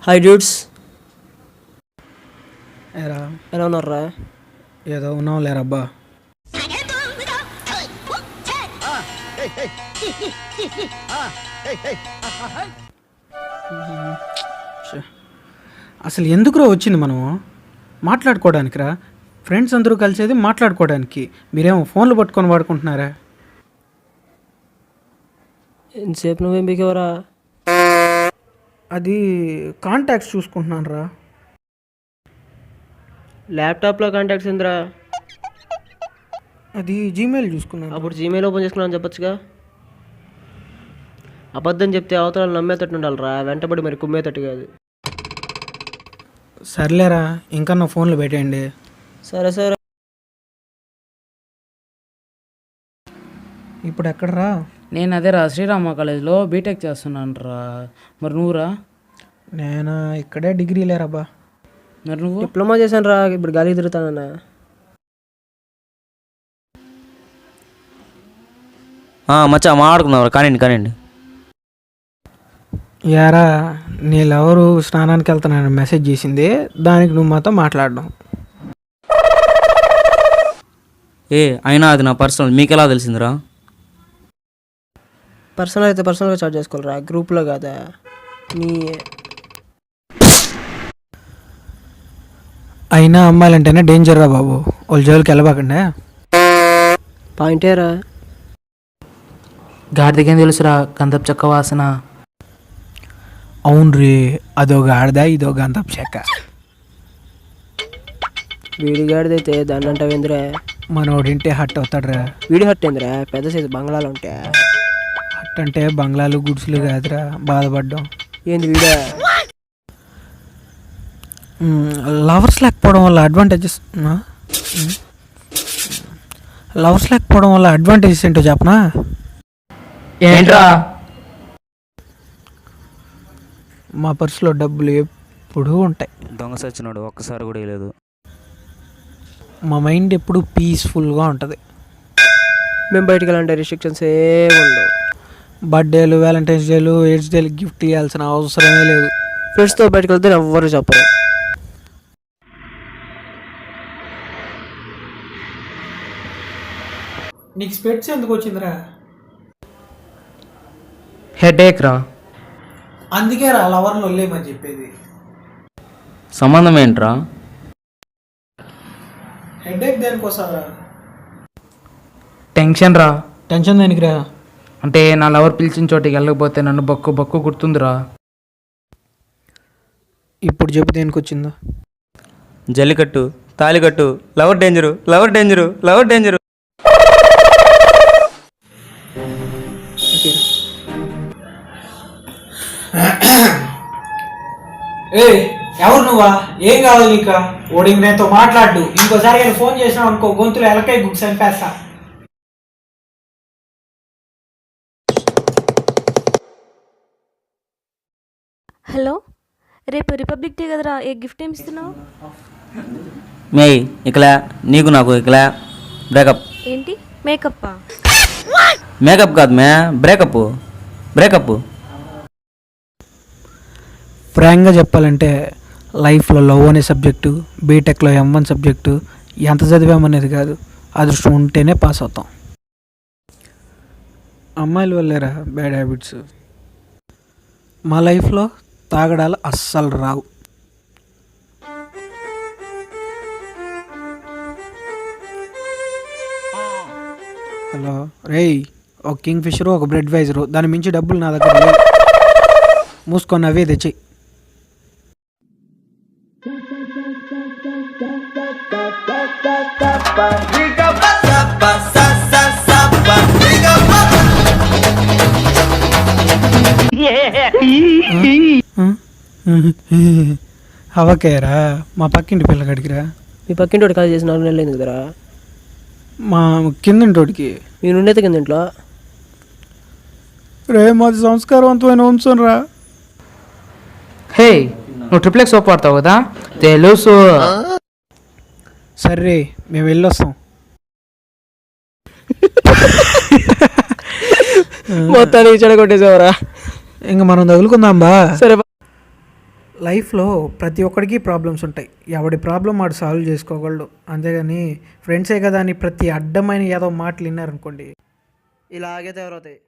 Hi dudes, ఏరా ఎలా ఉన్నారా? ఏదో ఉన్నావు లేరబ్బా. అసలు ఎందుకురా వచ్చింది మనము మాట్లాడుకోవడానికి రా. ఫ్రెండ్స్ అందరూ కలిసేది మాట్లాడుకోవడానికి, మీరేమో ఫోన్లు పట్టుకొని వాడుకుంటున్నారా? ఎంతసేపు నువ్వేం బిగేవరా? అది కాంటాక్ట్స్ చూసుకుంటున్నాను రా. ల్యాప్టాప్లో కాంటాక్ట్స్ ఏందిరా? అది జీమెయిల్ చూసుకున్నాను. అప్పుడు జీమెయిల్ ఓపెన్ చేసుకున్నాను చెప్పొచ్చుగా. అబద్ధం చెప్తే అవతల నమ్మేటట్టు ఉండాలిరా, వెంటబడి మరి కుమ్మేటట్టు కాదు. సర్లేరా, ఇంకా నా ఫోన్లు పెట్టేయండి. సరే సరే. ఇప్పుడు ఎక్కడరా? నేను అదేరా శ్రీరామ కాలేజ్లో బీటెక్ చేస్తున్నాను రా. మరి నువ్వురా? నేను ఇక్కడే డిగ్రీ లేరబ్బా. మరి నువ్వు? డిప్లొమా చేశాను రా, ఇప్పుడు గాలి తిరుగుతానన్నా. మచ్చా మాట్లాడుకున్నావు కానివ్వండి. యారా, నీళ్ళెవరు స్నానానికి వెళ్తున్నాను మెసేజ్ చేసింది, దానికి నువ్వు మాతో మాట్లాడడం. అయినా అది నా పర్సనల్, మీకెలా తెలిసిందిరా? పర్సనల్ అయితే పర్సనల్గా చాట్ చేసుకోవాలిరా, గ్రూప్లో కాదా. మీ అయినా అమ్మాయిలంటేనే డేంజర్ రా బాబు, వాళ్ళ జోలికి వెళ్ళబాకండి. పాయింటేరా. గాడిదకేం తెలుసురా గంధపు చెక్క వాసన. అవును రీ, అదో గాడిద ఇదో గంధపు చెక్క. వీడి గాడిదైతే దాన్ని అంటావేందిరా? మనోడింటే హట్ అవుతాడు రా. వీడి హట్ ఏందిరా? పెద్ద సైజు బంగ్లాలు ఉంటా. హట్ అంటే బంగ్లాలు గుడిసెలు కాదురా, బాధపడ్డాం. ఏంది వీడా? లవర్స్ లేకపోవడం వల్ల అడ్వాంటేజెస్ ఏంటో చెప్పనా? ఏంట్రా? మా పర్సులో డబ్బులు ఎప్పుడూ ఉంటాయి. దొంగ సచ్చినోడు ఒక్కసారి కూడా లేదు. మా మైండ్ ఎప్పుడు పీస్ఫుల్గా ఉంటుంది. మేము బయటికి వెళ్ళాలంటే రిస్ట్రిక్షన్స్ ఏమి ఉండవు. బర్త్డేలు, వ్యాలంటైన్స్ డేలు, ఎయిడ్స్ డేలు గిఫ్ట్ ఇవ్వాల్సిన అవసరమే లేదు. ఫ్రెండ్స్తో బయటకు వెళ్తే ఎవ్వరు చెప్పరు. నీకు స్పెట్స్ ఎందుకు వచ్చిందిరా? హెడేక్ రా. అందుకే రా లవర్లు వల్లేమని చెప్పేది. సంబంధం ఏంట్రా? హెడేక్ దేనికోసం రా? టెన్షన్ రా. టెన్షన్ దేనికి రా? అంటే నా లవర్ పిలిచిన చోటికి వెళ్ళకపోతే నన్ను బక్కు గుర్తుందిరా. ఇప్పుడు చెప్పు దేనికి వచ్చిందో. జల్లికట్టు, తాలికట్టు, లవర్ డేంజరు. ఎవరు నువ్వా? ఏం కావాలి నీకు? ఓడింగ్ నేతో మాట్లాడు. ఇంకోసారి నేను ఫోన్ చేసినావు అనుకో, గొంతులు ఎలకాయ గుక్స్ అనిపేస్తా. హలో, రేపు రిపబ్లిక్ డే కదరా, ఏ గిఫ్ట్ ఏమి ఇస్తున్నావు? మే ఇకలా నీకు నాకు ఇకలా బ్రేకప్. ఏంటి మేకప్పా? మేకప్ కాదు మే, బ్రేకప్. ఫ్రాంక్గా చెప్పాలంటే లైఫ్లో లవ్ అనే సబ్జెక్టు, బీటెక్లో M1 సబ్జెక్టు ఎంత చదివామనేది కాదు, అదృష్టం ఉంటేనే పాస్ అవుతాం. అమ్మాయిల వల్లేరా బ్యాడ్ హ్యాబిట్స్. మా లైఫ్లో తాగడాలు అస్సలు రావు. హలో రేయ్, ఒక కింగ్ ఫిషరు, ఒక బ్రెడ్ వైజరు, దాని మించి డబ్బులు నా దగ్గర లేవు. మూసుకొని అవే తెచ్చి. అవకేరా మా పక్కింటి పిల్లగాడికిరా. మీ పక్కింటోటి కాల్ చేసి 4 నెలలు అయింది కదరా. మా కిందంటోడికి. మీ నుండైతే కింద ఇంట్లో. రే మాది సంస్కారవంతమైన వంశం రా. హే, నువ్వు ట్రిప్లెక్స్ సోప్ వాడతావు కదా, తెలుసు. సరే మేము వెళ్ళొస్తాం. మొత్తానికి చెడగొట్టేసావరా. ఇంక మనం తగులుకుందాం బా. సరే లైఫ్లో ప్రతి ఒక్కడికి ప్రాబ్లమ్స్ ఉంటాయి. ఎవడి ప్రాబ్లం వాడు సాల్వ్ చేసుకోగలడు. అంతేగాని ఫ్రెండ్సే కదా అని ప్రతి అడ్డమైన ఏదో మాటలు విన్నారనుకోండి, ఇలాగే తయారవుతాయి.